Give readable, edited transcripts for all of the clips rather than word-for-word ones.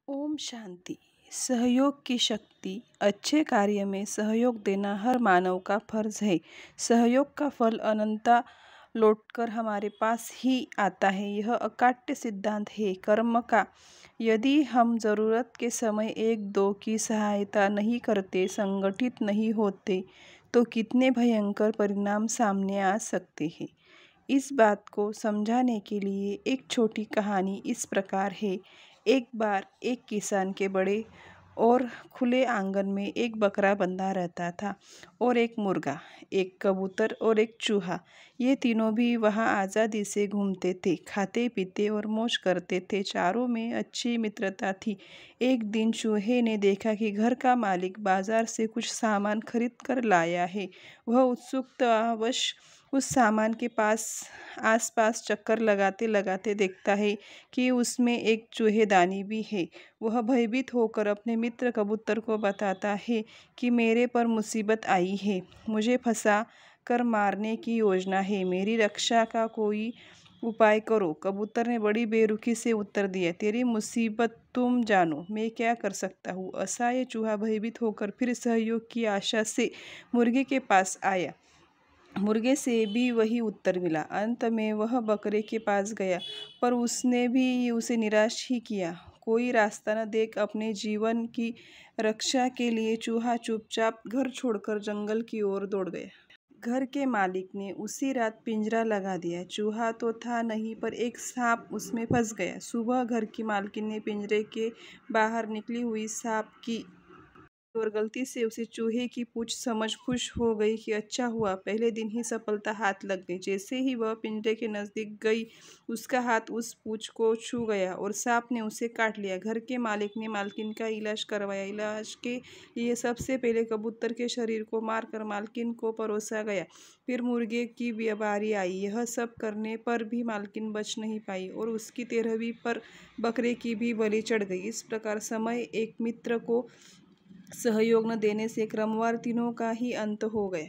ओम शांति। सहयोग की शक्ति। अच्छे कार्य में सहयोग देना हर मानव का फर्ज है। सहयोग का फल अनंता लौटकर हमारे पास ही आता है। यह अकाट्य सिद्धांत है कर्म का। यदि हम ज़रूरत के समय एक दो की सहायता नहीं करते, संगठित नहीं होते, तो कितने भयंकर परिणाम सामने आ सकते हैं। इस बात को समझाने के लिए एक छोटी कहानी इस प्रकार है। एक बार एक किसान के बड़े और खुले आंगन में एक बकरा बंधा रहता था और एक मुर्गा, एक कबूतर और एक चूहा। ये तीनों भी वहाँ आज़ादी से घूमते थे, खाते पीते और मौज करते थे। चारों में अच्छी मित्रता थी। एक दिन चूहे ने देखा कि घर का मालिक बाजार से कुछ सामान खरीद कर लाया है। वह उत्सुकतावश उस सामान के आसपास चक्कर लगाते लगाते देखता है कि उसमें एक चूहेदानी भी है। वह भयभीत होकर अपने मित्र कबूतर को बताता है कि मेरे पर मुसीबत आई है, मुझे फंसा कर मारने की योजना है, मेरी रक्षा का कोई उपाय करो। कबूतर ने बड़ी बेरुखी से उत्तर दिया, तेरी मुसीबत तुम जानो, मैं क्या कर सकता हूँ। असहाय चूहा भयभीत होकर फिर सहयोग की आशा से मुर्गे के पास आया। मुर्गे से भी वही उत्तर मिला। अंत में वह बकरे के पास गया, पर उसने भी उसे निराश ही किया। कोई रास्ता न देख अपने जीवन की रक्षा के लिए चूहा चुपचाप घर छोड़कर जंगल की ओर दौड़ गया। घर के मालिक ने उसी रात पिंजरा लगा दिया। चूहा तो था नहीं, पर एक सांप उसमें फंस गया। सुबह घर की मालकिन ने पिंजरे के बाहर निकली हुई सांप की और गलती से उसे चूहे की पूंछ समझ खुश हो गई कि अच्छा हुआ, पहले दिन ही सफलता हाथ लग गई। जैसे ही वह पिंजरे के नजदीक गई, उसका हाथ उस पूंछ को छू गया और सांप ने उसे काट लिया। घर के मालिक ने मालकिन का इलाज करवाया। इलाज के लिए सबसे पहले कबूतर के शरीर को मारकर मालकिन को परोसा गया। फिर मुर्गे की बारी आई। यह सब करने पर भी मालकिन बच नहीं पाई और उसकी 13वीं पर बकरे की भी बलि चढ़ गई। इस प्रकार समय एक मित्र को सहयोग न देने से क्रमवार तीनों का ही अंत हो गया।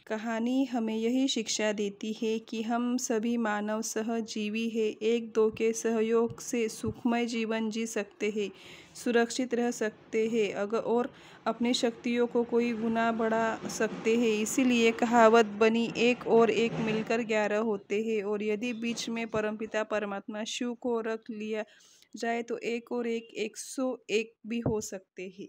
कहानी हमें यही शिक्षा देती है कि हम सभी मानव सहजीवी हैं। एक दो के सहयोग से सुखमय जीवन जी सकते हैं, सुरक्षित रह सकते हैं और अपनी शक्तियों को कोई गुना बढ़ा सकते हैं। इसीलिए कहावत बनी, एक और एक मिलकर 11 होते हैं। और यदि बीच में परमपिता परमात्मा शिव को रख लिया जाए तो एक और एक 101 भी हो सकते हैं।